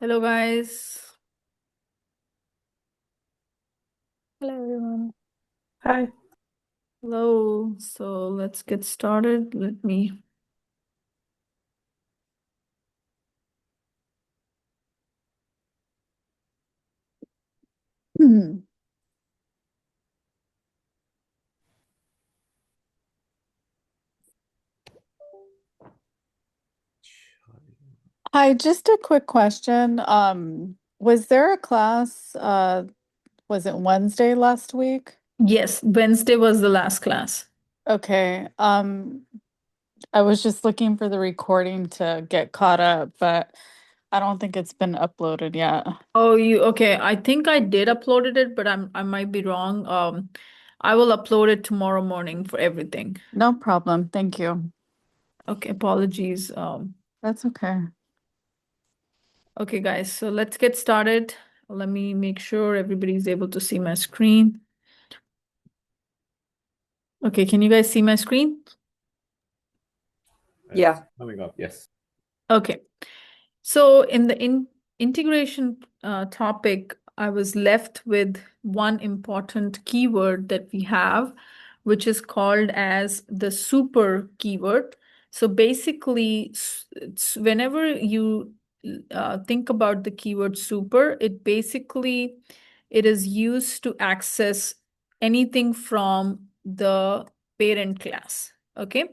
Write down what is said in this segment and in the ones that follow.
Hello, guys. Hello, everyone. Hi. Hello. So let's get started. Let me. Hmm. Hi, just a quick question. Was there a class, was it Wednesday last week? Yes, Wednesday was the last class. Okay. I was just looking for the recording to get caught up, but I don't think it's been uploaded yet. Oh, you okay? I think I did uploaded it, but I might be wrong. I will upload it tomorrow morning for everything. No problem. Thank you. Okay, apologies. That's okay. Okay, guys. So let's get started. Let me make sure everybody's able to see my screen. Okay, can you guys see my screen? Yeah. Coming up, yes. Okay. So in the integration topic, I was left with one important keyword that we have, which is called as the super keyword. So basically, whenever you think about the keyword super, it is used to access anything from the parent class. Okay.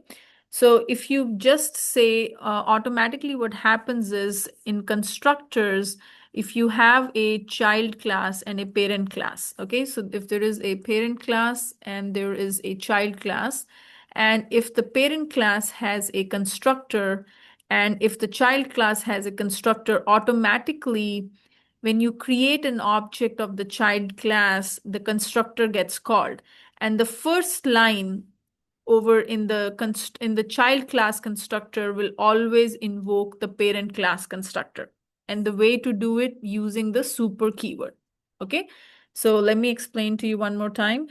So if you just say automatically what happens is in constructors, if you have a child class and a parent class, okay, so if there is a parent class and there is a child class, and if the parent class has a constructor and if the child class has a constructor, automatically when you create an object of the child class, the constructor gets called. And the first line over in the child class constructor will always invoke the parent class constructor, and the way to do it using the super keyword. Okay, so let me explain to you one more time.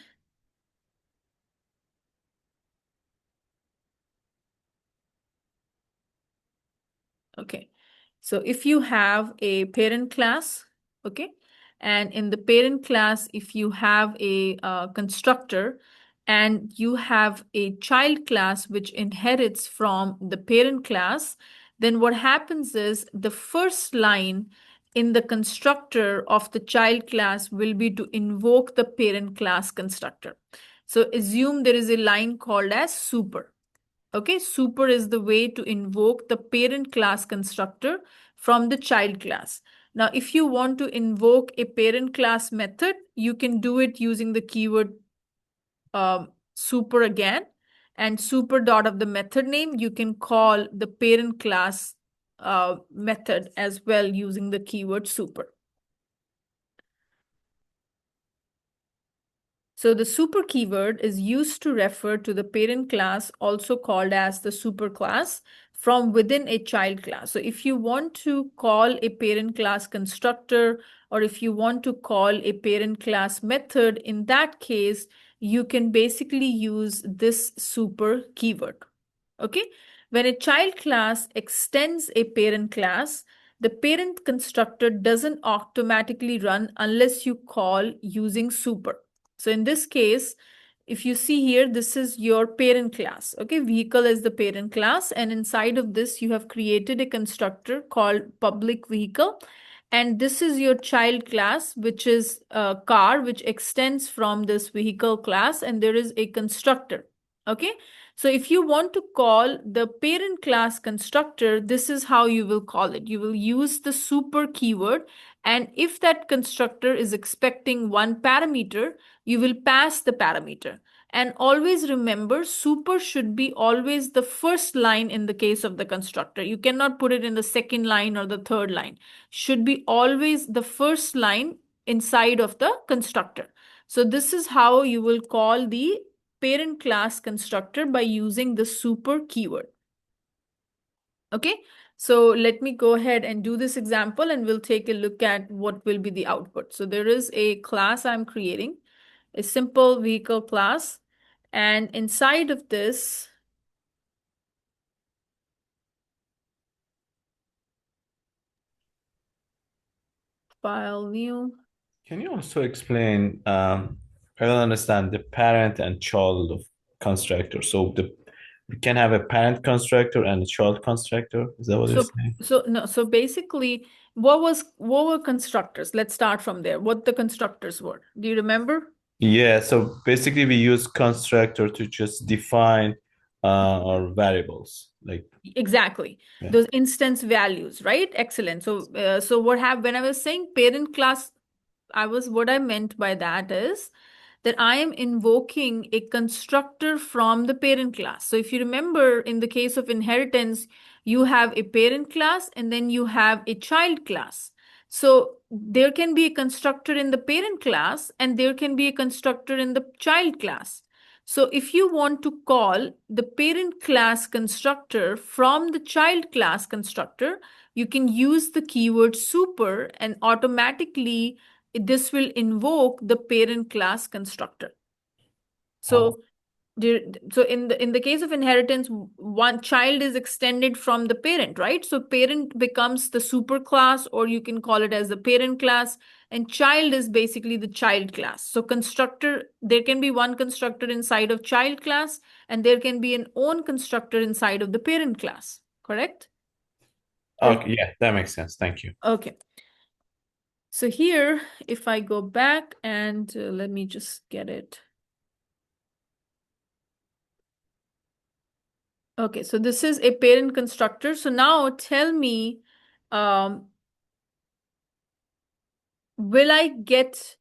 Okay, so if you have a parent class, okay, and in the parent class, if you have a constructor and you have a child class which inherits from the parent class, then what happens is the first line in the constructor of the child class will be to invoke the parent class constructor. So assume there is a line called as super. Okay, super is the way to invoke the parent class constructor from the child class. Now, if you want to invoke a parent class method, you can do it using the keyword super again. And super dot of the method name, you can call the parent class method as well using the keyword super. So the super keyword is used to refer to the parent class, also called as the superclass, from within a child class. So if you want to call a parent class constructor, or if you want to call a parent class method, in that case, you can basically use this super keyword. Okay? When a child class extends a parent class, the parent constructor doesn't automatically run unless you call using super. So in this case, if you see here, this is your parent class. Okay, vehicle is the parent class, and inside of this, you have created a constructor called public vehicle. And this is your child class, which is a car, which extends from this vehicle class, and there is a constructor. Okay, so if you want to call the parent class constructor, this is how you will call it. You will use the super keyword, and if that constructor is expecting one parameter, you will pass the parameter. And always remember, super should be always the first line in the case of the constructor. You cannot put it in the second line or the third line. Should be always the first line inside of the constructor. So this is how you will call the parent class constructor, by using the super keyword. Okay, so let me go ahead and do this example and we'll take a look at what will be the output. So there is a class I'm creating, a simple vehicle class, and inside of this, file new. Can you also explain, I don't understand the parent and child of constructor. So we can have a parent constructor and a child constructor. Is that what you're So saying? no, so basically what were constructors? Let's start from there. What the constructors were. Do you remember? Yeah, so basically we use constructor to just define our variables. Like, Exactly. yeah. Those instance values, right? Excellent. So so when I was saying parent class, what I meant by that is that I am invoking a constructor from the parent class. So if you remember in the case of inheritance, you have a parent class and then you have a child class. So there can be a constructor in the parent class and there can be a constructor in the child class. So if you want to call the parent class constructor from the child class constructor, you can use the keyword super and automatically this will invoke the parent class constructor. Oh, So in the case of inheritance, one child is extended from the parent, right? So parent becomes the super class, or you can call it as the parent class, and child is basically the child class. So constructor, there can be one constructor inside of child class, and there can be an own constructor inside of the parent class, correct? okay, yeah, that makes sense. Thank you. Okay. So here, if I go back and let me just get it. Okay, so this is a parent constructor. So now tell me, um, will I get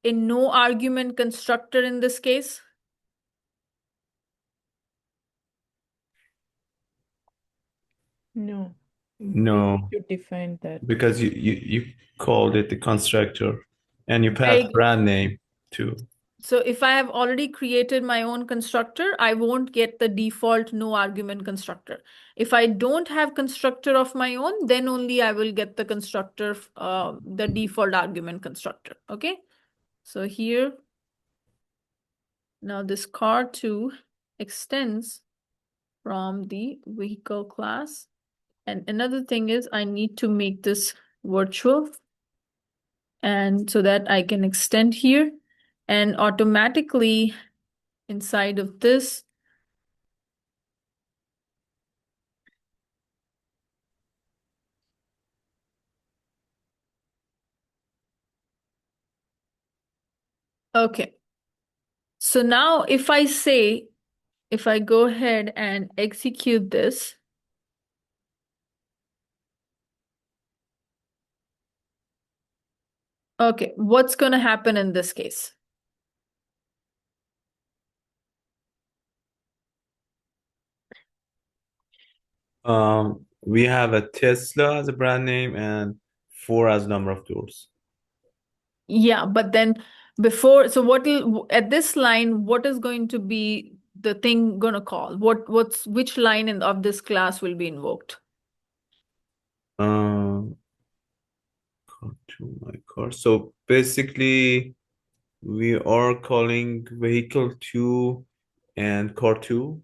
a no argument constructor in this case? No, No, you defined that. because you called it the constructor and you Very passed good. brand name too. So if I have already created my own constructor, I won't get the default no argument constructor. If I don't have constructor of my own, then only I will get the constructor, the default argument constructor. Okay. So here, now this car2 extends from the vehicle class. And another thing is I need to make this virtual and so that I can extend here and automatically inside of this. Okay. So now if I go ahead and execute this, okay, what's going to happen in this case? We have a Tesla as a brand name and 4 as number of doors. Yeah, but then before, so what will at this line, what is going to be the thing gonna call? Which line of this class will be invoked? Car to my car. So basically, we are calling vehicle 2 and car 2.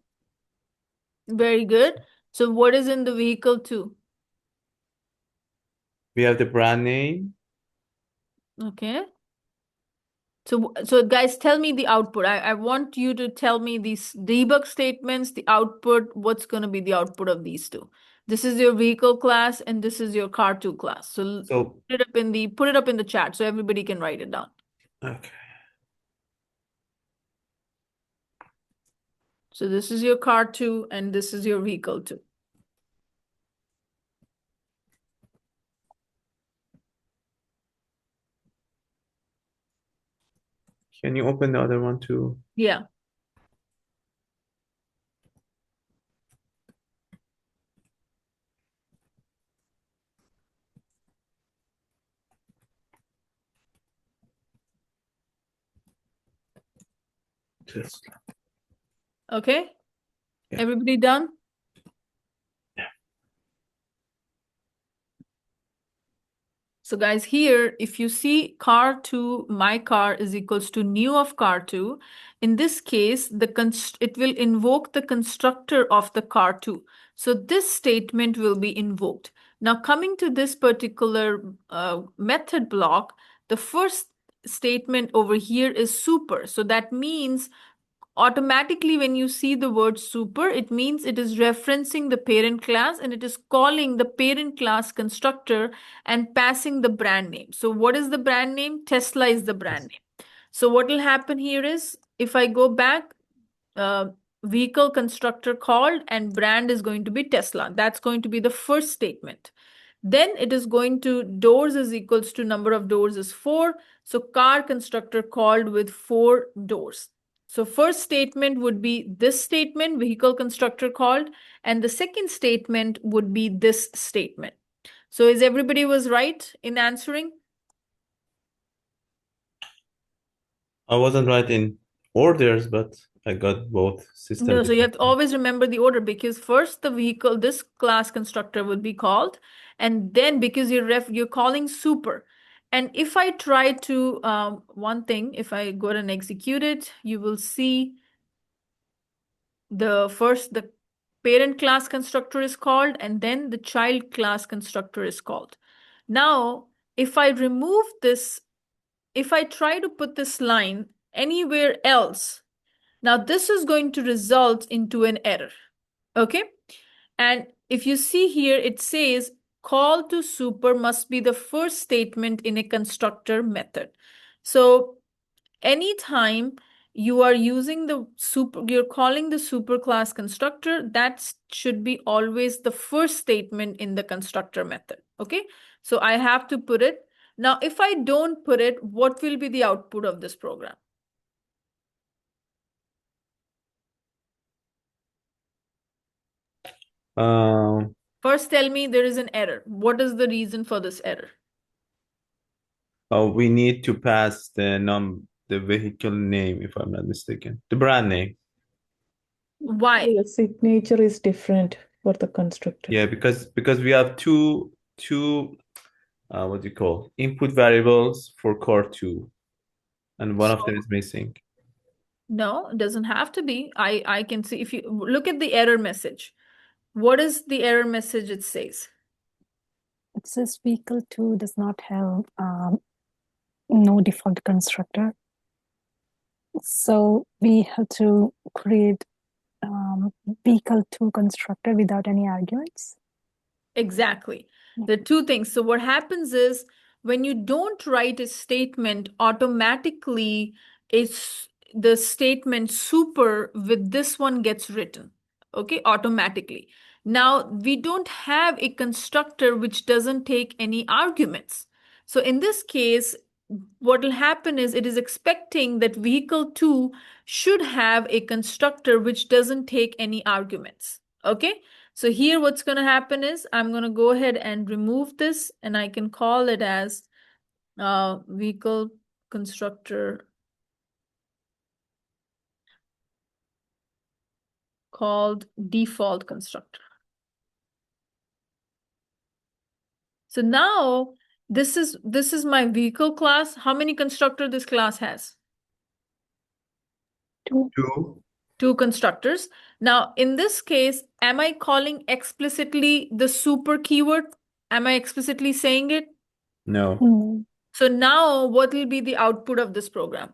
Very good. So what is in the vehicle two? We have the brand name. Okay. So guys, tell me the output. I want you to tell me these debug statements, the output, what's going to be the output of these two. This is your vehicle class and this is your car2 class. So So, put it up in the chat so everybody can write it down. okay. So this is your car2 and this is your vehicle 2. Can you open the other one too? Yeah. Tesla. Okay. Yeah. Everybody done? So guys, here, if you see car2, my car is equals to new of car2, in this case, it will invoke the constructor of the car2. So this statement will be invoked. Now coming to this particular method block, the first statement over here is super. So that means automatically when you see the word super, it means it is referencing the parent class and it is calling the parent class constructor and passing the brand name. So what is the brand name? Tesla is the brand name. So what will happen here is if I go back, vehicle constructor called and brand is going to be Tesla. That's going to be the first statement. Then it is going to doors is equals to number of doors is 4. So car constructor called with 4 doors. So first statement would be this statement, vehicle constructor called, and the second statement would be this statement. So is everybody was right in answering? I wasn't right in orders, but I got both systems. No, so you have to always remember the order because first the vehicle, this class constructor would be called, and then because you're calling super. And if I try to, one thing, if I go and execute it, you will see the parent class constructor is called, and then the child class constructor is called. Now, if I remove this, if I try to put this line anywhere else, now this is going to result into an error. Okay. And if you see here, it says call to super must be the first statement in a constructor method. So anytime you are using the super, you're calling the super class constructor, that should be always the first statement in the constructor method. Okay. So I have to put it. Now, if I don't put it, what will be the output of this program? First, tell me there is an error. What is the reason for this error? We need to pass the vehicle name, if I'm not mistaken, the brand name. Why? The signature is different for the constructor. Yeah, because we have two what do you call input variables for core2, and one of them is missing. No, it doesn't have to be. I can see if you look at the error message. What is the error message it says? It says vehicle 2 does not have no default constructor. So we have to create vehicle 2 constructor without any arguments. Exactly. There are two things. So what happens is when you don't write a statement, automatically it's the statement super with this one gets written. Okay, automatically. Now we don't have a constructor which doesn't take any arguments. So in this case, what will happen is it is expecting that vehicle 2 should have a constructor which doesn't take any arguments. Okay. So here what's going to happen is I'm going to go ahead and remove this and I can call it as vehicle constructor called default constructor. So now this is my vehicle class. How many constructor this class has? 2. Two constructors. Now, in this case, am I calling explicitly the super keyword? Am I explicitly saying it? No. So now what will be the output of this program?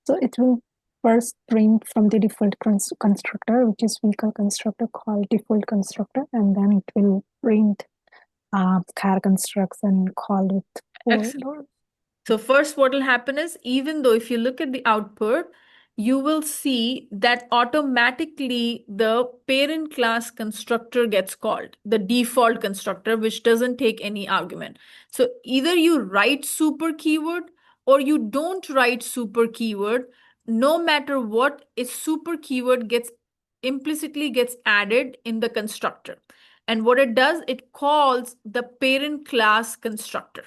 So it will first print from the default constructor, which is vehicle constructor called default constructor, and then it will print car construction called with 4 doors. So first what will happen is, even though if you look at the output, you will see that automatically the parent class constructor gets called, the default constructor, which doesn't take any argument. So either you write super keyword or you don't write super keyword, no matter what, a super keyword gets implicitly gets added in the constructor. And what it does, it calls the parent class constructor.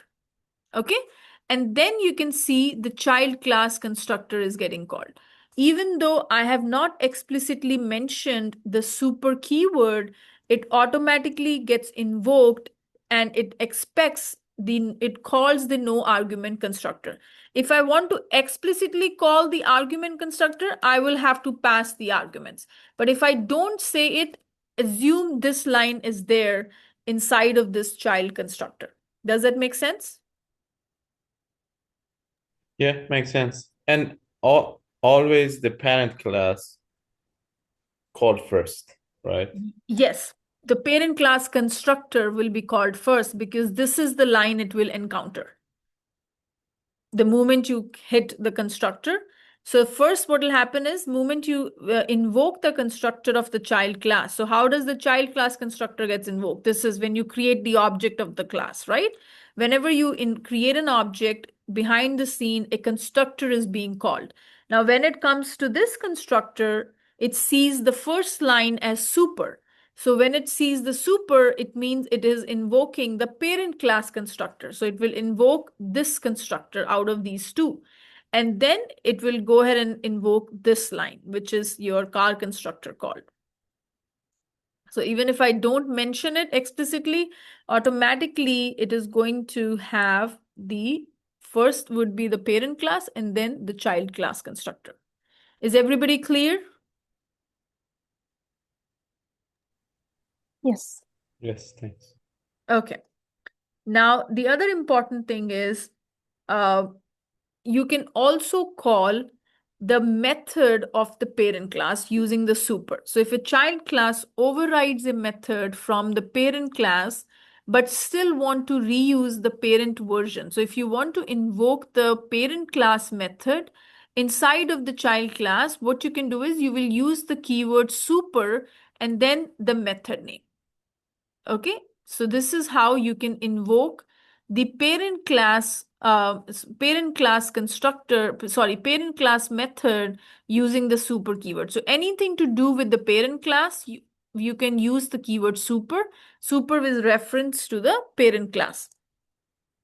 Okay. And then you can see the child class constructor is getting called. Even though I have not explicitly mentioned the super keyword, it automatically gets invoked and it calls the no argument constructor. If I want to explicitly call the argument constructor, I will have to pass the arguments. But if I don't say it, assume this line is there inside of this child constructor. Does that make sense? Yeah, makes sense. And always the parent class called first, right? Yes, the parent class constructor will be called first because this is the line it will encounter the moment you hit the constructor. So first what will happen is moment you invoke the constructor of the child class. So how does the child class constructor gets invoked? This is when you create the object of the class, right? Whenever you create an object, behind the scene, a constructor is being called. Now, when it comes to this constructor, it sees the first line as super. So when it sees the super, it means it is invoking the parent class constructor. So it will invoke this constructor out of these two. And then it will go ahead and invoke this line, which is your car constructor called. So even if I don't mention it explicitly, automatically it is going to have the first would be the parent class and then the child class constructor. Is everybody clear? Yes. Yes, thanks. Okay. Now, the other important thing is you can also call the method of the parent class using the super. So if a child class overrides a method from the parent class, but still want to reuse the parent version. So if you want to invoke the parent class method inside of the child class, what you can do is you will use the keyword super and then the method name. Okay, so this is how you can invoke the parent class parent class method using the super keyword. So anything to do with the parent class, you can use the keyword super with reference to the parent class.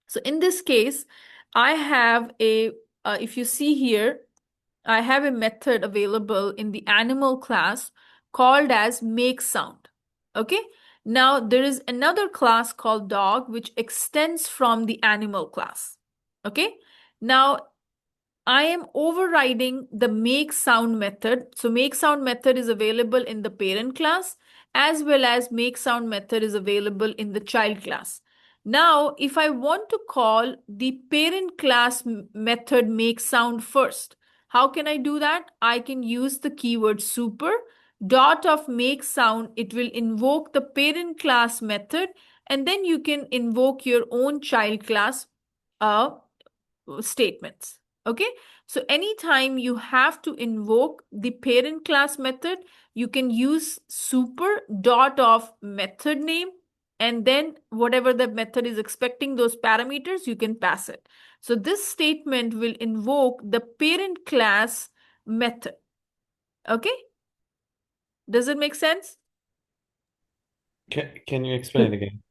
So in this case, I have if you see here, I have a method available in the animal class called as make sound. Okay. Now there is another class called dog, which extends from the animal class. Okay. Now I am overriding the make sound method. So make sound method is available in the parent class as well as make sound method is available in the child class. Now, if I want to call the parent class method make sound first, how can I do that? I can use the keyword super dot of make sound. It will invoke the parent class method and then you can invoke your own child class statements. Okay, so anytime you have to invoke the parent class method, you can use super dot of method name and then whatever the method is expecting those parameters, you can pass it. So this statement will invoke the parent class method. Okay, does it make sense? Can you explain it again?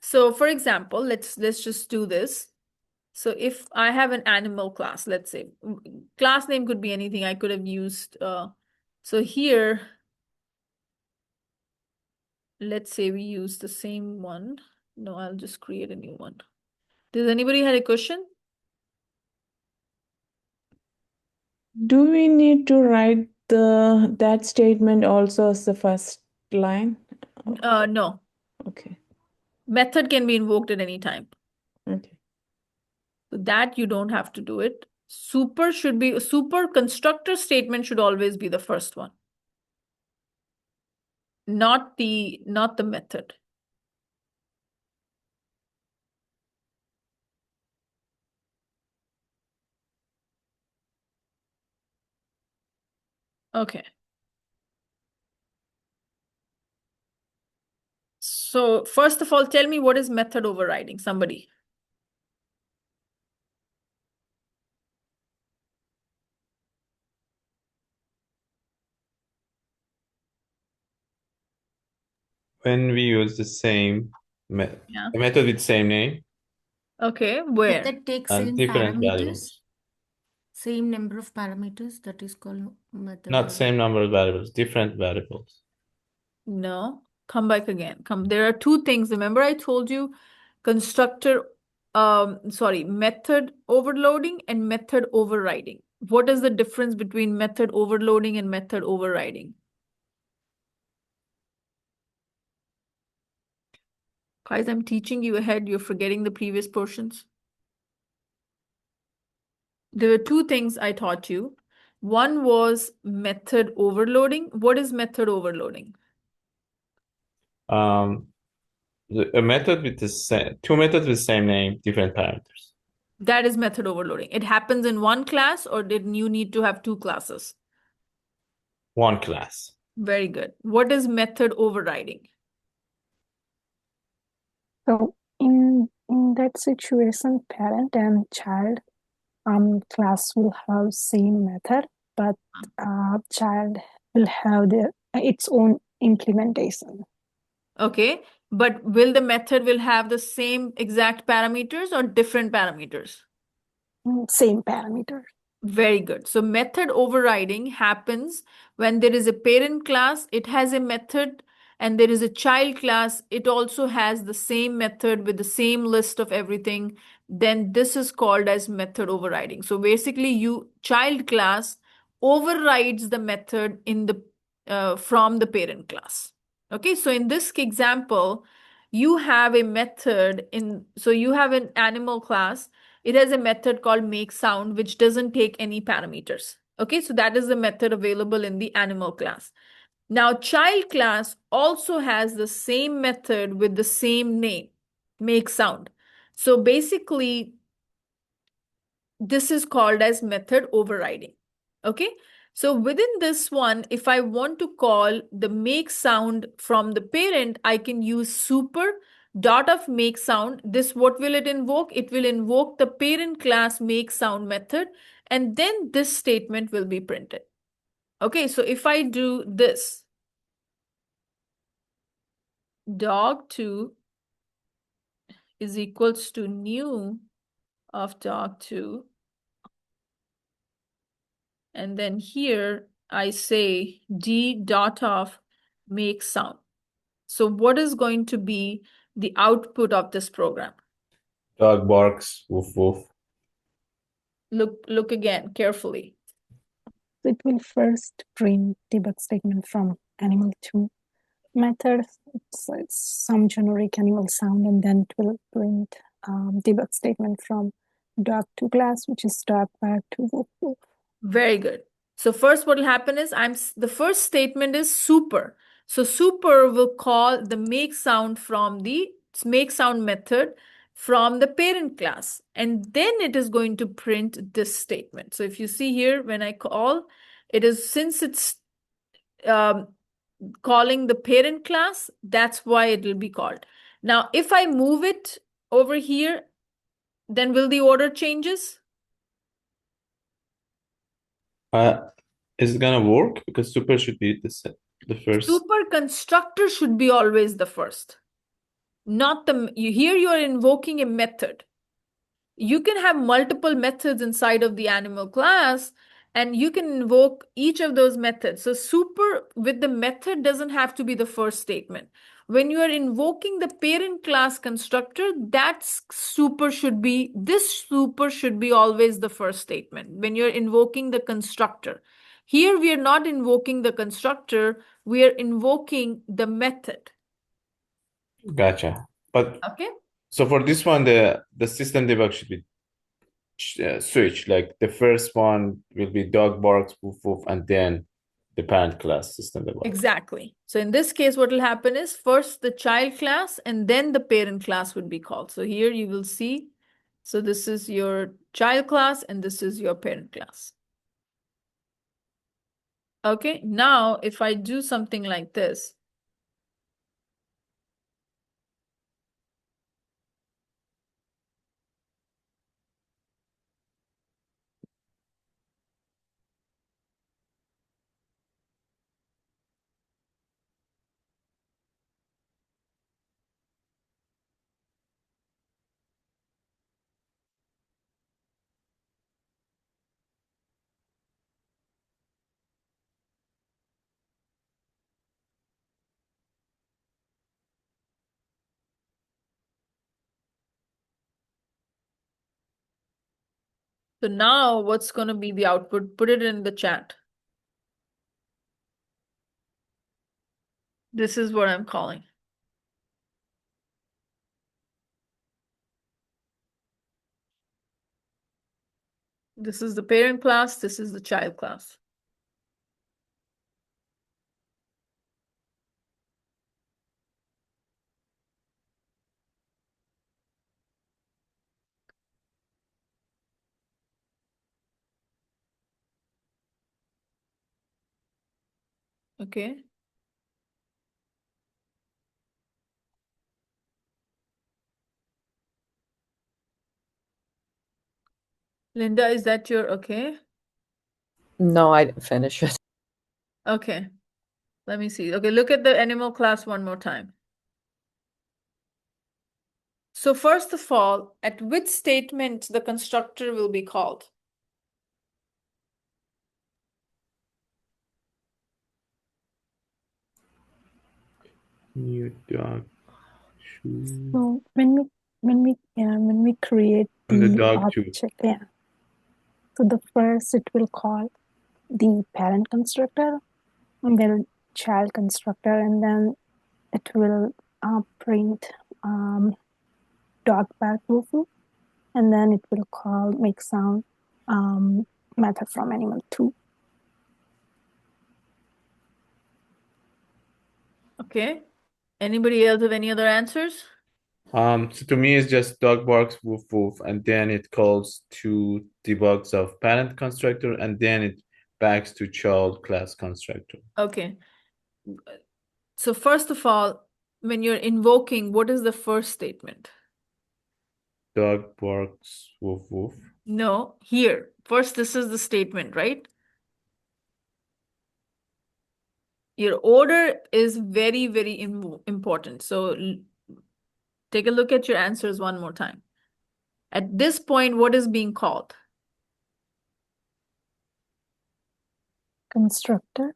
So for example, let's just do this. So if I have an animal class, let's say, class name could be anything. I could have used, so here, let's say we use the same one. No, I'll just create a new one. Does anybody have a question? Do we need to write that statement also as the first line? No. Okay. Method can be invoked at any time. Okay. So that you don't have to do it. Super constructor statement should always be the first one. Not the method. Okay. So first of all, tell me what is method overriding, somebody. When we use the same Yeah. method with same name Okay, where? Method takes and same different parameters, variables. same number of parameters, that is called method Not same overriding. number of variables, different variables. No. Come back again. There are two things. Remember I told you method overloading and method overriding. What is the difference between method overloading and method overriding? Guys, I'm teaching you ahead. You're forgetting the previous portions. There were two things I taught you. One was method overloading. What is method overloading? A method with the same two methods with the same name, different parameters. That is method overloading. It happens in one class, or did you need to have two classes? One class. Very good. What is method overriding? So in that situation, parent and child class will have same method, but child will have its own implementation. Okay, but will the method will have the same exact parameters or different parameters? Same parameter. Very good. So method overriding happens when there is a parent class, it has a method, and there is a child class, it also has the same method with the same list of everything. Then this is called as method overriding. So basically, child class overrides the method in the from the parent class. Okay, so in this example, you have a method so you have an animal class. It has a method called make sound, which doesn't take any parameters. Okay, so that is the method available in the animal class. Now, child class also has the same method with the same name, make sound. So basically, this is called as method overriding. Okay, so within this one, if I want to call the make sound from the parent, I can use super dot of make sound. This, what will it invoke? It will invoke the parent class make sound method, and then this statement will be printed. Okay, so if I do this, dog2 is equals to new of dog2. And then here I say d dot of make sound. So what is going to be the output of this program? Dog barks, woof woof. Look again carefully. It will first print debug statement from animal2 method. It's some generic animal sound, and then it will print debug statement from dog2 class, which is dog back to woof woof. Very good. So first what will happen is the first statement is super. So super will call the make sound from the make sound method from the parent class. And then it is going to print this statement. So if you see here, when I call, since it's calling the parent class, that's why it will be called. Now, if I move it over here, then will the order changes? Is it gonna work? Because super should be the first. Super constructor should be always the first. Not here you are invoking a method. You can have multiple methods inside of the animal class, and you can invoke each of those methods. So super with the method doesn't have to be the first statement. When you are invoking the parent class constructor, this super should be always the first statement when you're invoking the constructor. Here we are not invoking the constructor, we are invoking the method. Gotcha. But Okay. so for this one, the system debug should be switch. Like the first one will be dog barks, woof woof, and then the parent class system debug. Exactly. So in this case, what will happen is first the child class and then the parent class would be called. So here you will see, so this is your child class and this is your parent class. Okay, now if I do something like this, So now what's going to be the output? Put it in the chat. This is what I'm calling. This is the parent class. This is the child class. Okay. Linda, is that your okay? No, I didn't finish it. Okay. Let me see. Okay, look at the animal class one more time. So first of all, at which statement the constructor will be called? New dog shoe. So when we create And the the dog too. object, yeah. So the first it will call the parent constructor and then child constructor, and then it will print dog bark woof woof, and then it will call make sound method from animal 2. Okay. Anybody else have any other answers? So to me, it's just dog barks woof woof, and then it calls to debugs of parent constructor, and then it backs to child class constructor. Okay. So first of all, when you're invoking, what is the first statement? Dog barks woof woof. No, here. First, this is the statement, right? Your order is very, very important. So take a look at your answers one more time. At this point, what is being called? Constructor.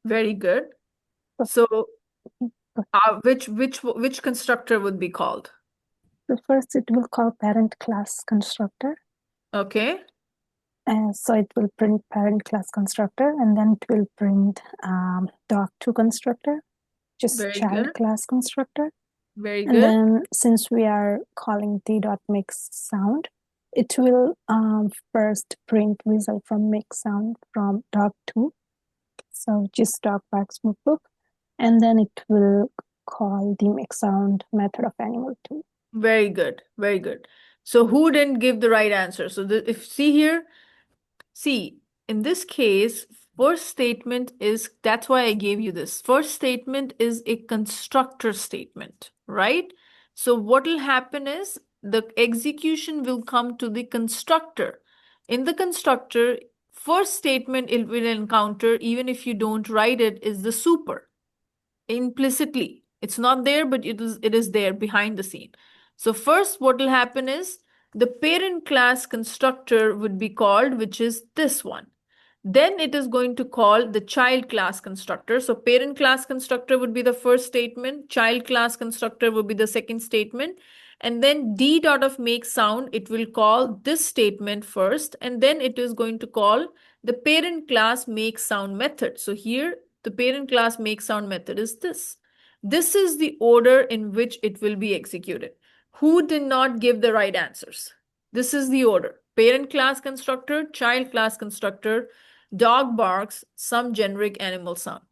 Very good. So which constructor would be called? So first it will call parent class constructor. Okay. So it will print parent class constructor, and then it will print dog2 constructor, just Very child good. class constructor. Very And good. then since we are calling the dot mix sound, it will first print result from mix sound from dog2. So just dog barks woof woof, and then it will call the mix sound method of animal 2. Very good. Very good. So who didn't give the right answer? So if see here, see, in this case, first statement is, that's why I gave you this. First statement is a constructor statement, right? So what will happen is the execution will come to the constructor. In the constructor, first statement it will encounter, even if you don't write it, is the super implicitly. It's not there, but it is there behind the scene. So first what will happen is the parent class constructor would be called, which is this one. Then it is going to call the child class constructor. So parent class constructor would be the first statement, child class constructor would be the second statement, and then d dot of make sound, it will call this statement first, and then it is going to call the parent class make sound method. So here the parent class make sound method is this. This is the order in which it will be executed. Who did not give the right answers? This is the order. Parent class constructor, child class constructor, dog barks, some generic animal sound.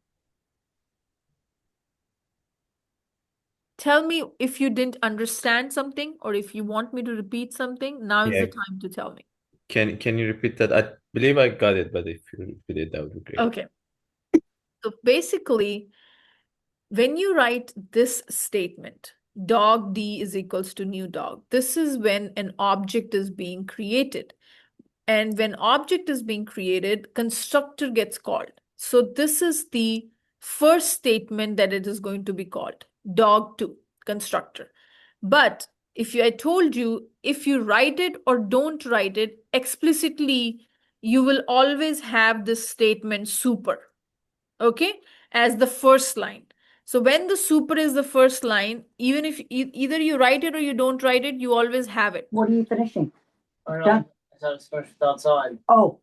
Tell me if you didn't understand something, or if you want me to repeat something, now is the time to tell me. Can you repeat that? I believe I got it, but if you repeat it, that would be great. Okay. So basically, when you write this statement, dog D is equals to new dog, this is when an object is being created. And when object is being created, constructor gets called. So this is the first statement that it is going to be called, dog2, constructor. But if I told you, if you write it or don't write it explicitly, you will always have this statement super, okay, as the first line. So when the super is the first line, even if either you write it or you don't write it, you always have it. What are you finishing? Done. Oh,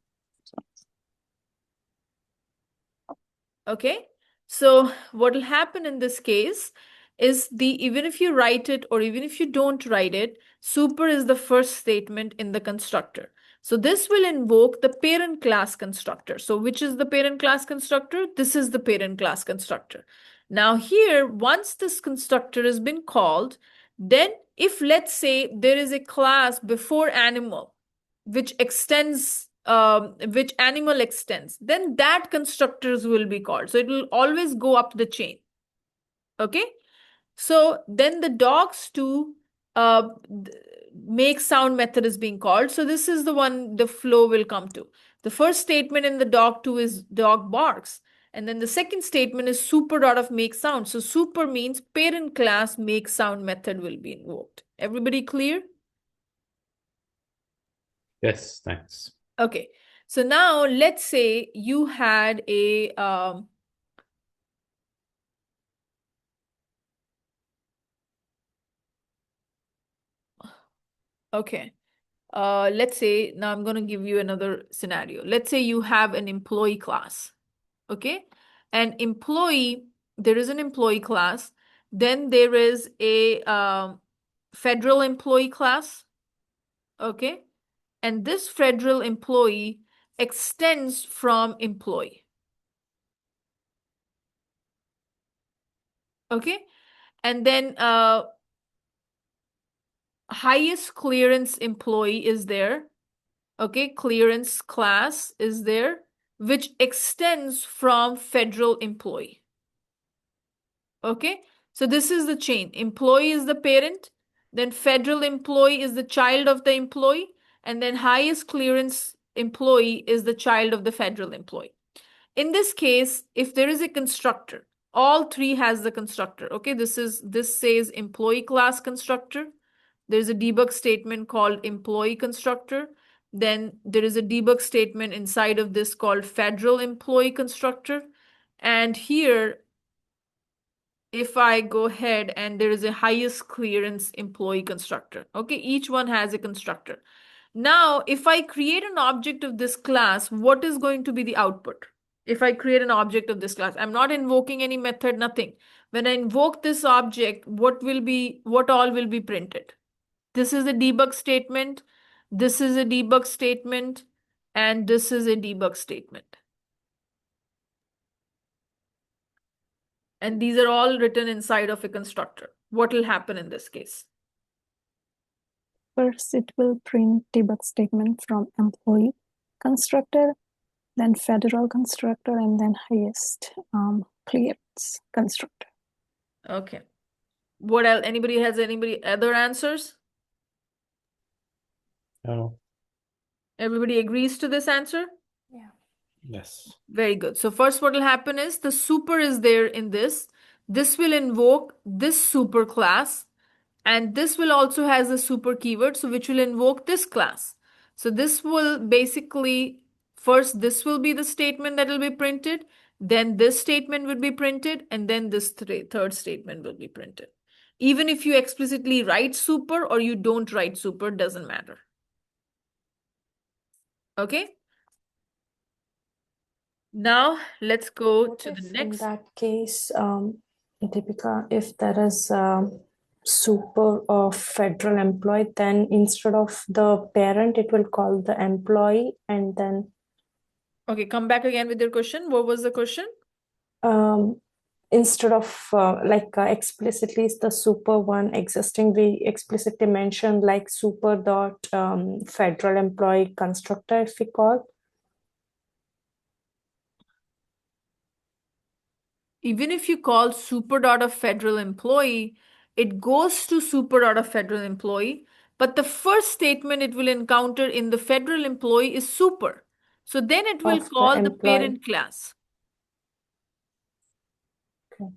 Okay, so what will happen in this case is even if you write it or even if you don't write it, super is the first statement in the constructor. So this will invoke the parent class constructor. So which is the parent class constructor? This is the parent class constructor. Now here, once this constructor has been called, then if let's say there is a class before animal, which extends which animal extends, then that constructors will be called. So it will always go up the chain. Okay, so then the dogs to make sound method is being called. So this is the one the flow will come to. The first statement in the dog to is dog barks, and then the second statement is super dot of make sound. So super means parent class make sound method will be invoked. Everybody clear? Yes, thanks. Okay, so now let's say you had a okay. Let's say now I'm going to give you another scenario. Let's say you have an employee class. Okay, an employee, there is an employee class, then there is a federal employee class. Okay, and this federal employee extends from employee. Okay, and then highest clearance employee is there. Okay, clearance class is there, which extends from federal employee. Okay, so this is the chain. Employee is the parent, then federal employee is the child of the employee, and then highest clearance employee is the child of the federal employee. In this case, if there is a constructor, all three has the constructor. Okay, this says employee class constructor. There's a debug statement called employee constructor. Then there is a debug statement inside of this called federal employee constructor. And here, if I go ahead and there is a highest clearance employee constructor. Okay, each one has a constructor. Now, if I create an object of this class, what is going to be the output? If I create an object of this class, I'm not invoking any method, nothing. When I invoke this object, what all will be printed? This is a debug statement, this is a debug statement, and this is a debug statement. And these are all written inside of a constructor. What will happen in this case? first it will print debug statement from employee constructor, then federal constructor, and then highest clearance constructor. Okay. What else? Anybody other answers? No. Everybody agrees to this answer? Yeah. Yes. Very good. So first what will happen is the super is there in this. This will invoke this super class, and this will also has a super keyword, so which will invoke this class. So this will basically, first this will be the statement that will be printed, then this statement will be printed, and then this third statement will be printed. Even if you explicitly write super or you don't write super, doesn't matter. Okay? Now let's go What to the if in next. that case, Deepika, if there is super or federal employee, then instead of the parent, it will call the employee, and then Okay, come back again with your question. What was the question? instead of explicitly is the super one existing, we explicitly mentioned like super dot federal employee constructor, if we call. Even if you call super dot of federal employee, it goes to super dot of federal employee, but the first statement it will encounter in the federal employee is super. So then it will Of the call the employee. parent class. Okay.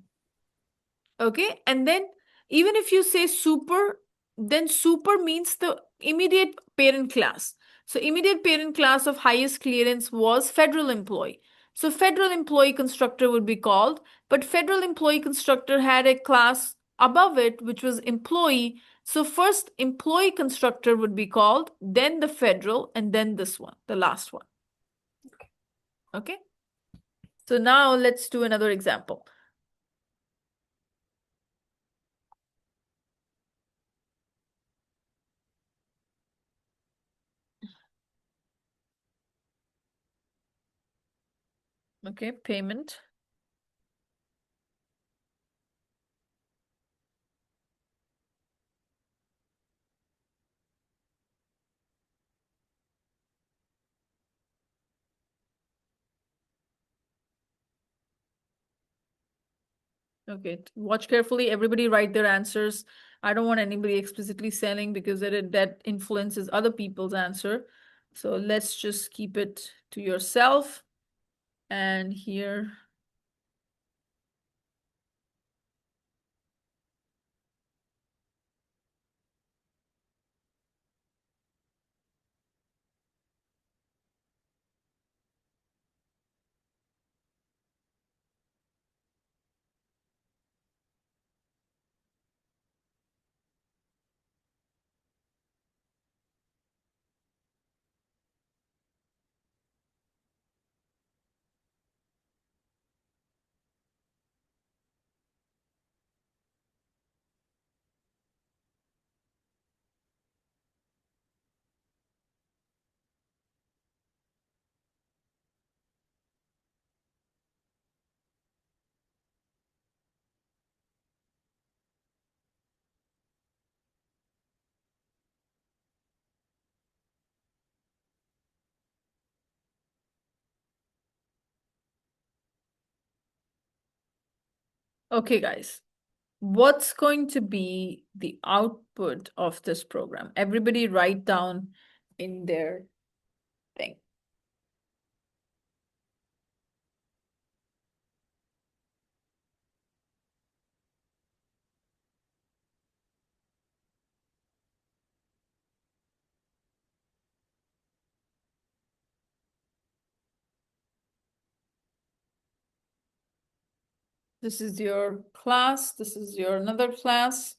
Okay, and then even if you say super, then super means the immediate parent class. So immediate parent class of highest clearance was federal employee. So federal employee constructor would be called, but federal employee constructor had a class above it, which was employee. So first employee constructor would be called, then the federal, and then this one, the last one. Okay. So now let's do another example. Okay, payment. Okay, watch carefully. Everybody write their answers. I don't want anybody explicitly selling because that influences other people's answer. So let's just keep it to yourself. And here. Okay, guys. What's going to be the output of this program? Everybody write down in their thing. This is your class. This is your another class.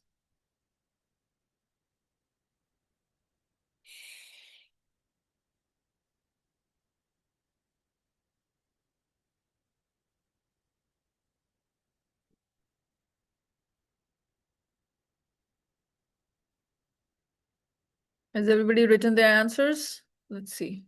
Has everybody written their answers? Let's see.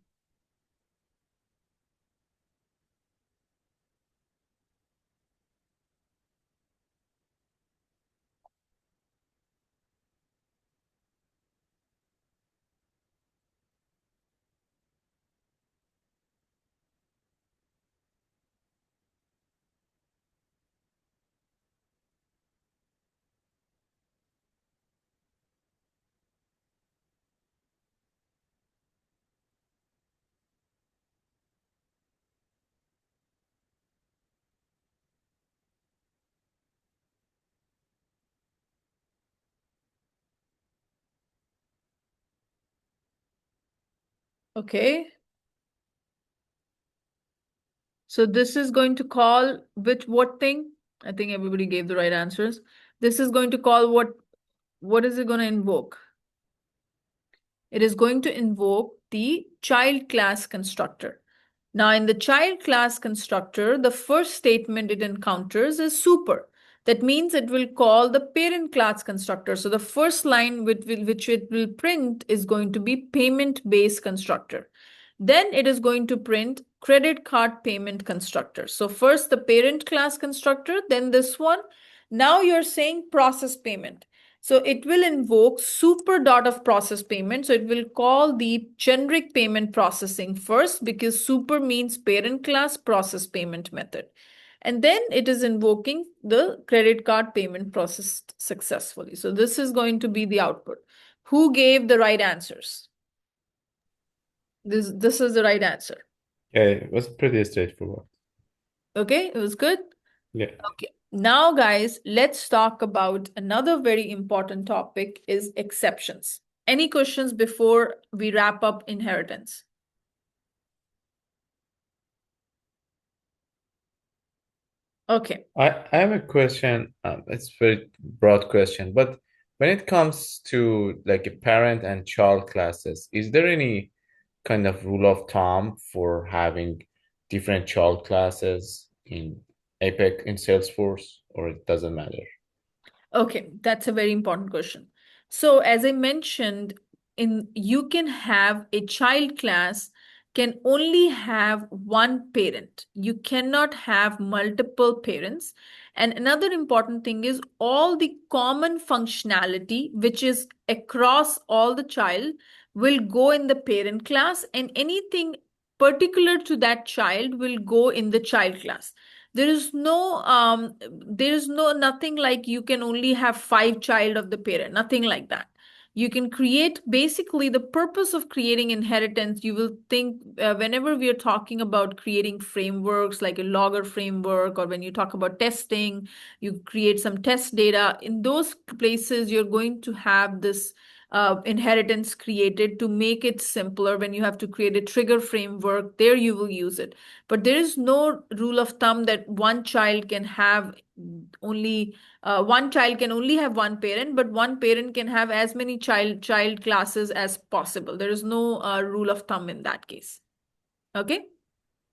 Okay. So this is going to call with what thing? I think everybody gave the right answers. This is going to call what is it going to invoke? It is going to invoke the child class constructor. Now, in the child class constructor, the first statement it encounters is super. That means it will call the parent class constructor. So the first line which it will print is going to be payment-based constructor. Then it is going to print credit card payment constructor. So first the parent class constructor, then this one. Now you're saying process payment. So it will invoke super dot of process payment. So it will call the generic payment processing first because super means parent class process payment method. And then it is invoking the credit card payment processed successfully. So this is going to be the output. Who gave the right answers? This is the right answer. Yeah, it was pretty straightforward. Okay, it was good? Yeah. Okay. Now, guys, let's talk about another very important topic is exceptions. Any questions before we wrap up inheritance? Okay. I have a question. It's a very broad question, but when it comes to like a parent and child classes, is there any kind of rule of thumb for having different child classes in Apex in Salesforce, or it doesn't matter? Okay, that's a very important question. So as I mentioned, you can have a child class can only have one parent. You cannot have multiple parents. And another important thing is all the common functionality, which is across all the child, will go in the parent class, and anything particular to that child will go in the child class. There is no nothing like you can only have 5 child of the parent, nothing like that. You can create, basically the purpose of creating inheritance, you will think whenever we are talking about creating frameworks like a logger framework, or when you talk about testing, you create some test data. In those places, you're going to have this inheritance created to make it simpler. When you have to create a trigger framework, there you will use it. But there is no rule of thumb that one child can only have one parent, but one parent can have as many child classes as possible. There is no rule of thumb in that case. Okay.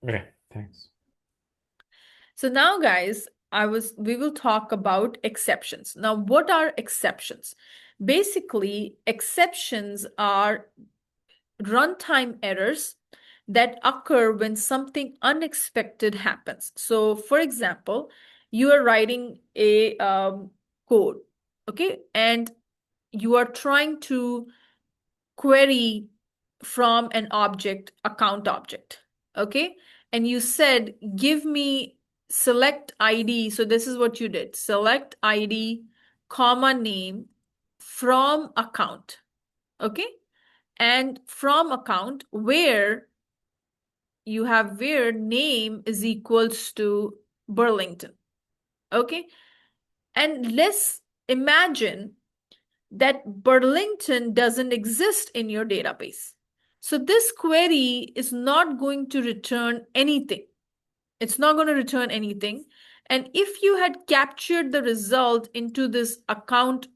Okay, thanks. So now, guys, we will talk about exceptions. Now, what are exceptions? Basically, exceptions are runtime errors that occur when something unexpected happens. So, for example, you are writing a code, okay, and you are trying to query from an object, account object, okay, and you said, give me select ID. So this is what you did: select ID, comma name from account, okay, and from account where you have where name is equals to Burlington. Okay. And let's imagine that Burlington doesn't exist in your database. So this query is not going to return anything. It's not going to return anything. And if you had captured the result into this account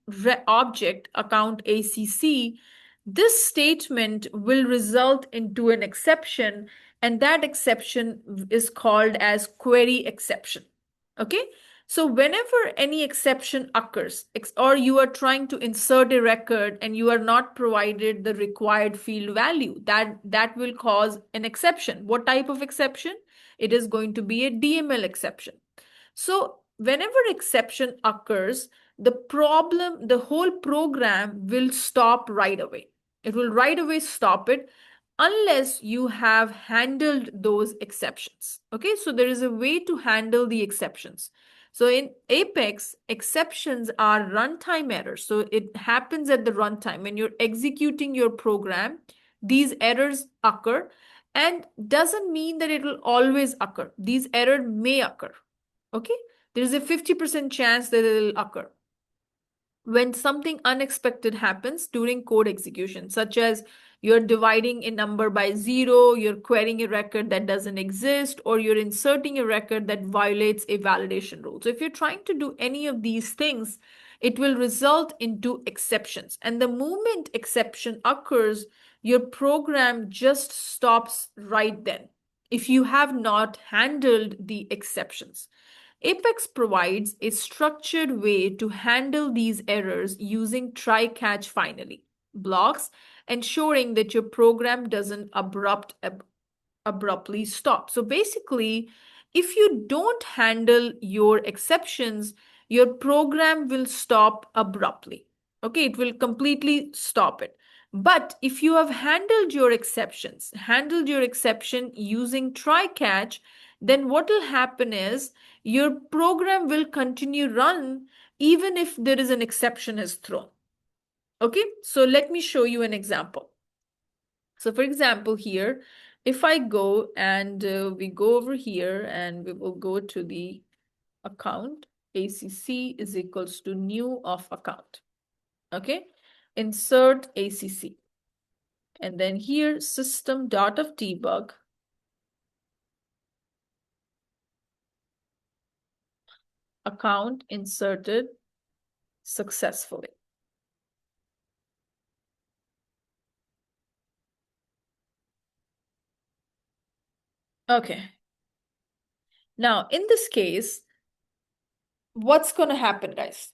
object, account ACC, this statement will result into an exception, and that exception is called as query exception. Okay. So whenever any exception occurs, or you are trying to insert a record and you are not provided the required field value, that will cause an exception. What type of exception? It is going to be a DML exception. So whenever exception occurs, the whole program will stop right away. It will right away stop it unless you have handled those exceptions. Okay, so there is a way to handle the exceptions. So in Apex, exceptions are runtime errors. So it happens at the runtime. When you're executing your program, these errors occur, and doesn't mean that it will always occur. These errors may occur. Okay, there is a 50% chance that it will occur when something unexpected happens during code execution, such as you're dividing a number by 0, you're querying a record that doesn't exist, or you're inserting a record that violates a validation rule. So if you're trying to do any of these things, it will result into exceptions. And the moment exception occurs, your program just stops right then if you have not handled the exceptions. Apex provides a structured way to handle these errors using try-catch finally blocks, ensuring that your program doesn't abruptly stop. So basically, if you don't handle your exceptions, your program will stop abruptly. Okay, it will completely stop it. But if you have handled your exception using try-catch, then what will happen is your program will continue run even if there is an exception is thrown. Okay, so let me show you an example. So for example, here, if I go and we go over here and we will go to the account, ACC is equals to new of account. Okay, insert ACC. And then here, system dot of debug. account inserted successfully. Okay. Now, in this case, what's going to happen, guys?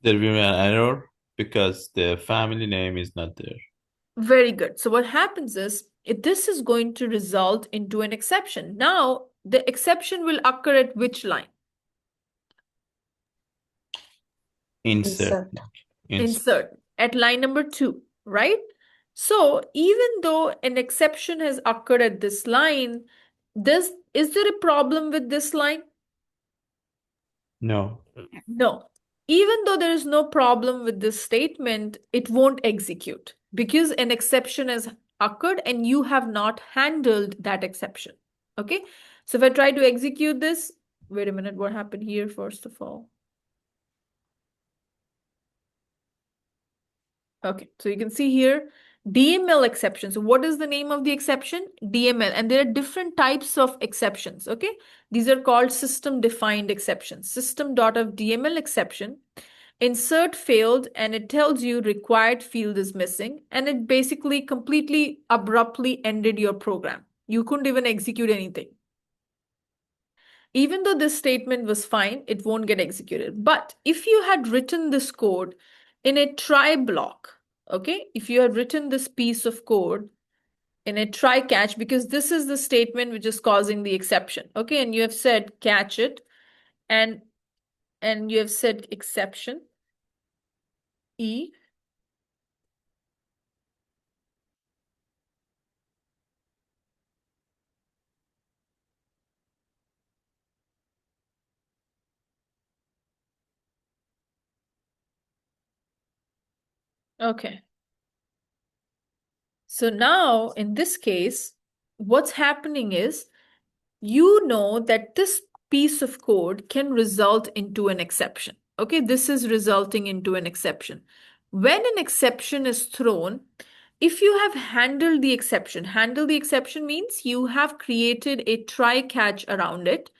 There will be an error because the family name is not there. Very good. So what happens is, this is going to result into an exception. Now, the exception will occur at which line? Insert. Insert at line number 2, right? So even though an exception has occurred at this line, is there a problem with this line? No. No. Even though there is no problem with this statement, it won't execute because an exception has occurred and you have not handled that exception. Okay. So if I try to execute this, wait a minute, what happened here first of all? Okay, so you can see here DML exception. So what is the name of the exception? DML. And there are different types of exceptions. Okay, these are called system defined exceptions. System.of.DML exception. Insert failed and it tells you required field is missing. And it basically completely abruptly ended your program. You couldn't even execute anything. Even though this statement was fine, it won't get executed. But if you had written this code in a try block, okay, if you had written this piece of code in a try catch, because this is the statement which is causing the exception, okay, and you have said catch it, and you have said exception E. Okay. So now in this case, what's happening is, you know that this piece of code can result into an exception. Okay, this is resulting into an exception. When an exception is thrown, if you have handle the exception means you have created a try catch around it.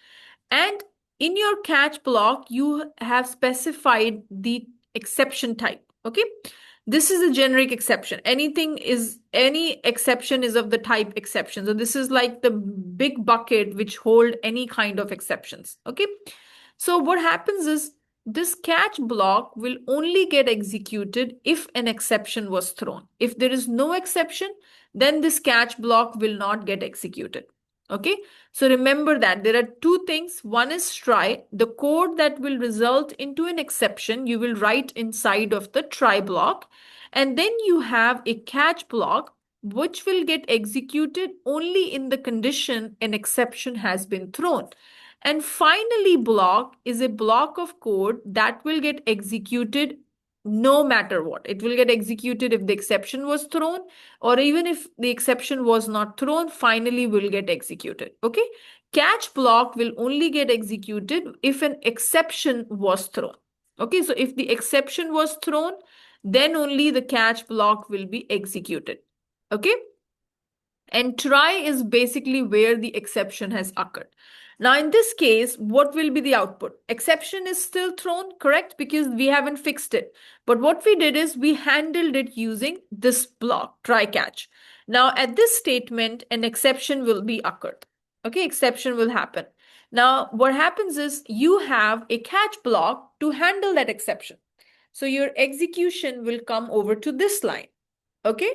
And in your catch block, you have specified the exception type. Okay. This is a generic exception. Any exception is of the type exception. So this is like the big bucket which hold any kind of exceptions. Okay. So what happens is this catch block will only get executed if an exception was thrown. If there is no exception, then this catch block will not get executed. Okay. So remember that there are two things. One is try. The code that will result into an exception, you will write inside of the try block. And then you have a catch block, which will get executed only in the condition an exception has been thrown. And finally, block is a block of code that will get executed no matter what. It will get executed if the exception was thrown, or even if the exception was not thrown, finally will get executed. Okay. Catch block will only get executed if an exception was thrown. Okay. So if the exception was thrown, then only the catch block will be executed. Okay. And try is basically where the exception has occurred. Now, in this case, what will be the output? Exception is still thrown, correct? Because we haven't fixed it. But what we did is we handled it using this block, try catch. Now, at this statement, an exception will be occurred. Okay, exception will happen. Now, what happens is you have a catch block to handle that exception. So your execution will come over to this line. Okay.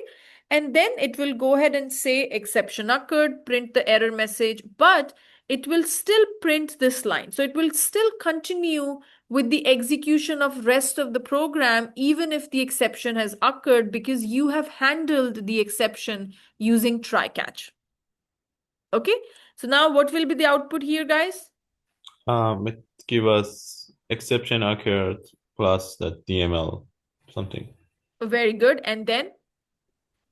And then it will go ahead and say exception occurred, print the error message, but it will still print this line. So it will still continue with the execution of rest of the program, even if the exception has occurred, because you have handled the exception using try catch. Okay. So now what will be the output here, guys? It give us exception occurred plus the DML something. Very good. And then?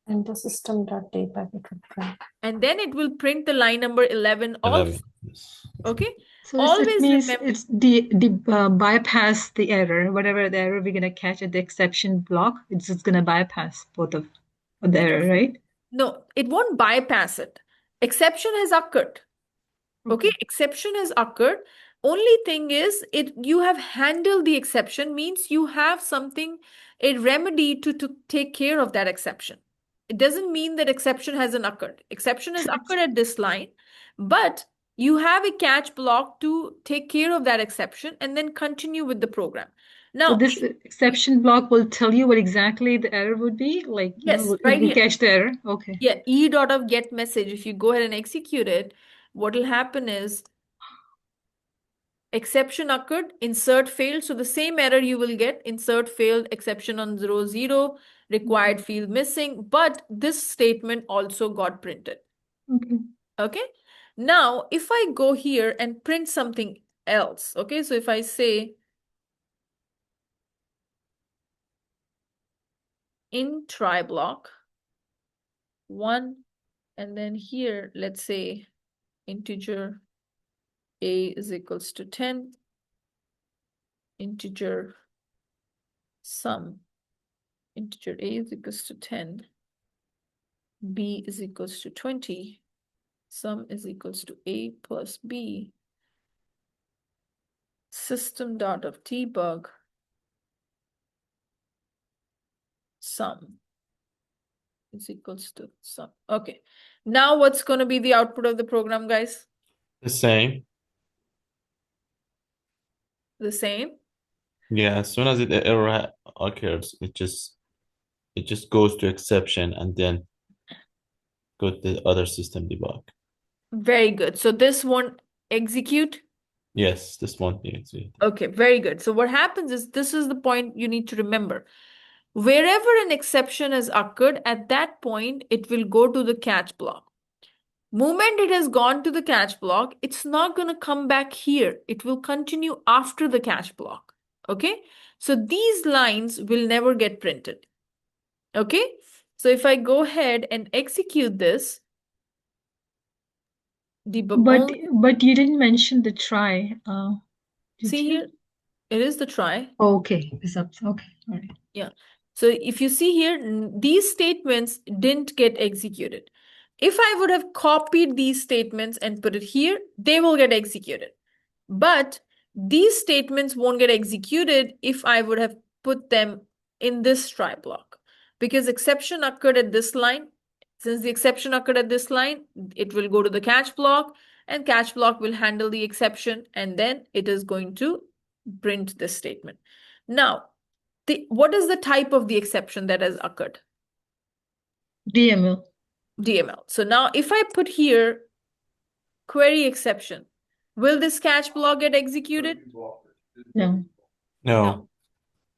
And the system.debug it will print. And then it will print the line number 11 also. Yes. Okay. So Always it means remember, it's bypass the error, whatever the error we're gonna catch at the exception block. It's just gonna bypass both of the error, right? no, it won't bypass it. Exception has occurred. Okay, exception has occurred. Only thing is, you have handled the exception, means you have something, a remedy to take care of that exception. It doesn't mean that exception hasn't occurred. Exception has occurred at this line, but you have a catch block to take care of that exception and then continue with the program. So Now, this exception block will tell you what exactly the error would be, like, yes, it right will here. catch the error. Okay. Yeah, e dot of get message. If you go ahead and execute it, what will happen is exception occurred, insert failed. So the same error you will get, insert failed, exception on 0, required field missing, but this statement also got printed. Okay. Okay. Now, if I go here and print something else, okay, so if I say in try block 1, and then here, let's say integer a is equals to 10, integer sum, integer a is equals to 10, b is equals to 20, sum is equals to a plus b, system dot of debug sum is equals to sum. Okay, now what's going to be the output of the program, guys? The same. The same? Yeah, as soon as the error occurs, it just goes to exception and then go to the other system debug. Very good. So this won't execute? Yes, this won't be executed. Okay, very good. So what happens is, this is the point you need to remember. Wherever an exception has occurred, at that point, it will go to the catch block. Moment it has gone to the catch block, it's not going to come back here. It will continue after the catch block. Okay? So these lines will never get printed. Okay? So if I go ahead and execute this, debug only. But you didn't mention the try. Did See you? here, it is the try. Oh, okay, it's up. Okay, all right. Yeah. So if you see here, these statements didn't get executed. If I would have copied these statements and put it here, they will get executed. But these statements won't get executed if I would have put them in this try block, because exception occurred at this line. Since the exception occurred at this line, it will go to the catch block, and catch block will handle the exception, and then it is going to print this statement. Now, what is the type of the exception that has occurred? DML. DML. So now if I put here query exception, will this catch block get executed? No. No.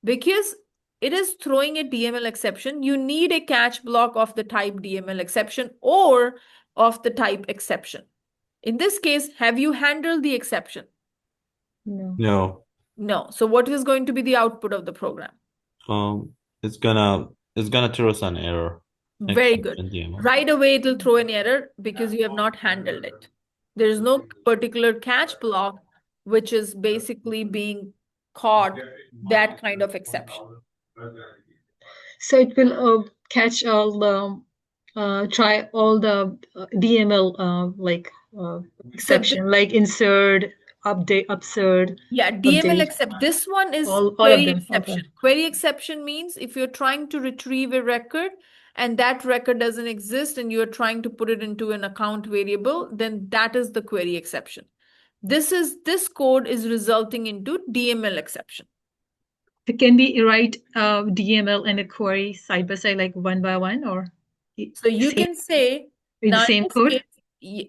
Because it is throwing a DML exception, you need a catch block of the type DML exception or of the type exception. In this case, have you handled the exception? No. No. No. So what is going to be the output of the program? It's gonna throw us an error. Very good. Exception DML. Right away, it will throw an error because you have not handled it. There is no particular catch block which is basically being caught that kind of exception. So it will catch all the try all the DML exception, like insert, update, absurd. Yeah, DML update. except this one is all query of them. exception. Okay. Query exception means if you're trying to retrieve a record and that record doesn't exist and you're trying to put it into an account variable, then that is the query exception. This code is resulting into DML exception. It can be write DML and a query side by side, like one by one, or so you can say in the now same in this code. case,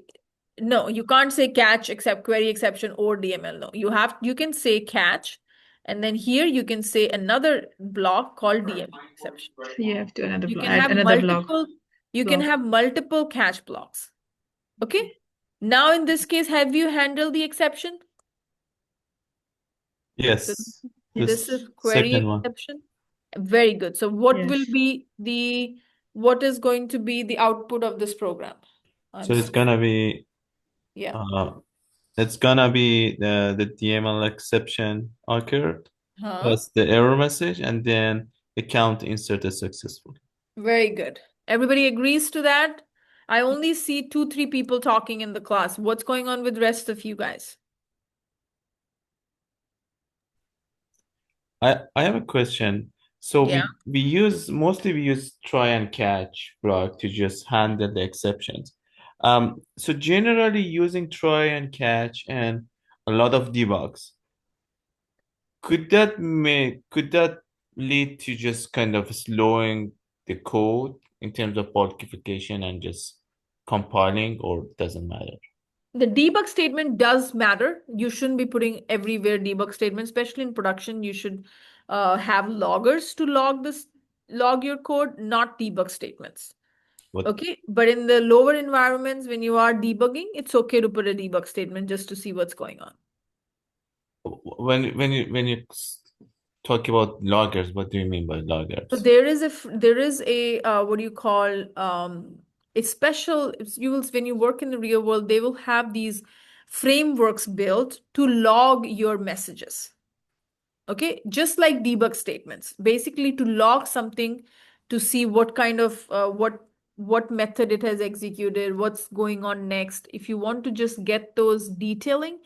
no, you can't say catch except query exception or DML. No, you can say catch, and then here you can say another block called DML exception. So you have to You block, can have another multiple. You can block. have multiple catch blocks. Okay. Now in this case, have you handled the exception? Yes. This is query second one. exception. Very good. So what Yes. will be what is going to be the output of this program? So it's gonna be yeah. It's gonna be the DML exception occurred Huh? plus the error message, and then account inserted successfully. Very good. Everybody agrees to that? I only see 2-3 people talking in the class. What's going on with the rest of you guys? I have a question. So Yeah. we use try and catch block to just handle the exceptions. So generally using try and catch and a lot of debugs, could that lead to just kind of slowing the code in terms of bulkification and just compiling, or doesn't matter? The debug statement does matter. You shouldn't be putting everywhere debug statement, especially in production. You should have loggers to log your code, not debug statements. What Okay, but in the lower environments, when you are debugging, it's okay to put a debug statement just to see what's going on. when you talk about loggers, what do you mean by So loggers? there is a what do you call a special, you will, when you work in the real world, they will have these frameworks built to log your messages. Okay, just like debug statements, basically to log something to see what kind of what method it has executed, what's going on next. If you want to just get those detailing,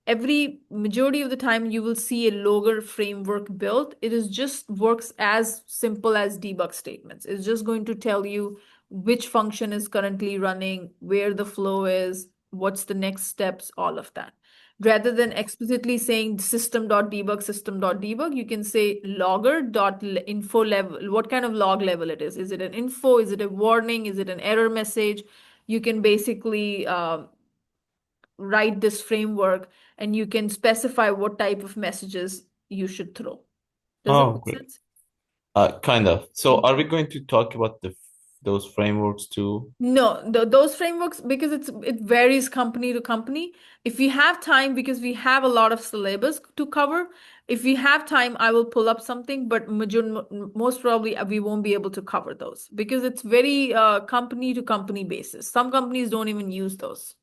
every majority of the time you will see a logger framework built. It is just works as simple as debug statements. It's just going to tell you which function is currently running, where the flow is, what's the next steps, all of that. Rather than explicitly saying system.debug, you can say logger.info level, what kind of log level it is. Is it an info? Is it a warning? Is it an error message? You can basically write this framework and you can specify what type of messages you should throw. Does it Oh, make great. sense? Kind of. So are we going to talk about those frameworks too? No, those frameworks, because it varies company to company. If we have time, because we have a lot of syllabus to cover, if we have time, I will pull up something, but most probably we won't be able to cover those because it's very company to company basis. Some companies don't even use those.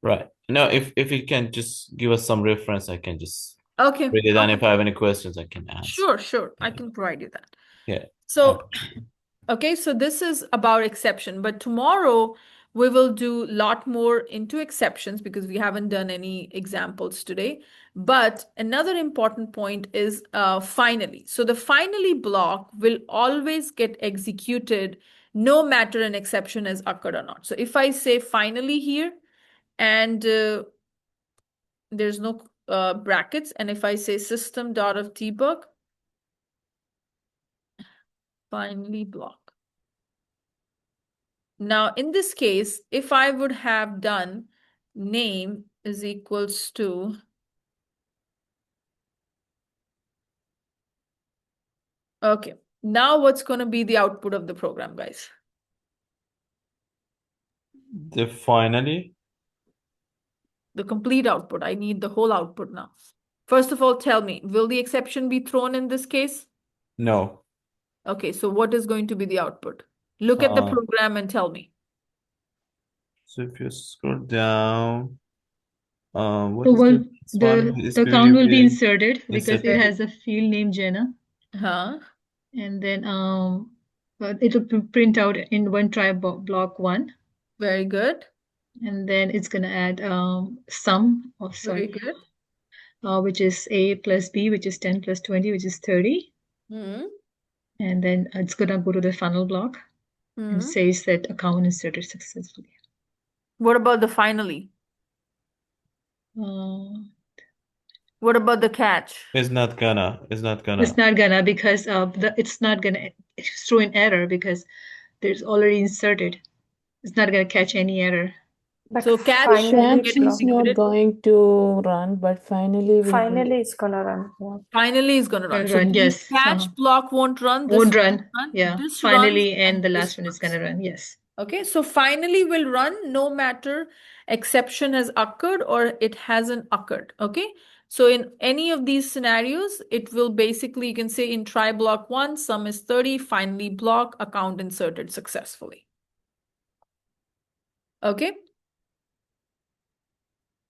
Right. No, if you can just give us some reference, I can just Okay. read it, and Okay. if I have any questions, I can ask. Sure. I Yeah. can provide you that. Yeah. So, okay, so this is about exception, but tomorrow we will do a lot more into exceptions because we haven't done any examples today. But another important point is finally. So the finally block will always get executed no matter an exception has occurred or not. So if I say finally here and there's no brackets, and if I say system.debug, finally block. Now, in this case, if I would have done name is equals to okay, now what's going to be the output of the program, guys? Finally, The complete output. I need the whole output now. First of all, tell me, will the exception be thrown in this case? no. Okay, so what is going to be the output? Look at the Uh, program and tell me. so if you scroll down, what So is well, the one? It's the really count will be being inserted because it inserted. has a field name Jenna, Huh? and then it will print out in one try block 1, Very good. and then it's gonna add sum, or Very sorry, good. which is a plus b, which is 10 plus 20, which is 30. Hmm. And then it's gonna go to the funnel block and Hmm. says that account inserted successfully. What about the finally? What about the catch? It's not gonna. It's not gonna, because it's not gonna throw an error because there's already inserted. It's not gonna catch any error. But So catch The won't finally get catch is block. not executed. going to run, but finally will be. Finally, it's gonna run. Yeah. Finally is going to run. So Run, the yes. catch block won't run. This Won't won't run. run. Yeah. This runs Finally, and and the this last one is runs. gonna run. Yes. Okay, so finally will run no matter exception has occurred or it hasn't occurred. Okay, so in any of these scenarios, it will basically, you can say in try block 1, sum is 30, finally block, account inserted successfully. Okay.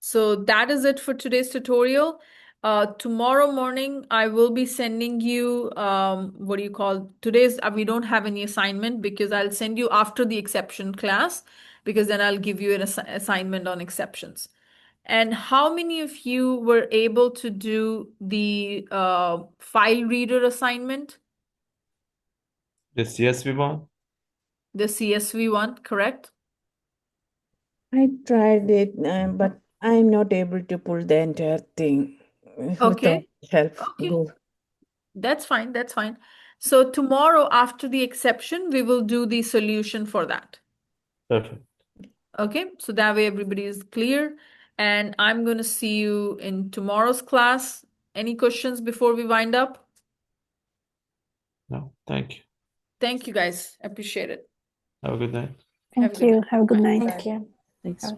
So that is it for today's tutorial. Tomorrow morning, I will be sending you, what do you call, today's, we don't have any assignment because I'll send you after the exception class, because then I'll give you an assignment on exceptions. And how many of you were able to do the file reader assignment? The CSV one? The CSV one, correct? I tried it, but I'm not able to pull the entire thing without Okay. help. Okay. That's fine. That's fine. So tomorrow after the exception, we will do the solution for that. Perfect. Okay. So that way everybody is clear. And I'm going to see you in tomorrow's class. Any questions before we wind up? No, thank you. Thank you guys. Appreciate it. Have a good night. Have a Thank good you. night. Have a good Bye. night. Thank you. Thanks.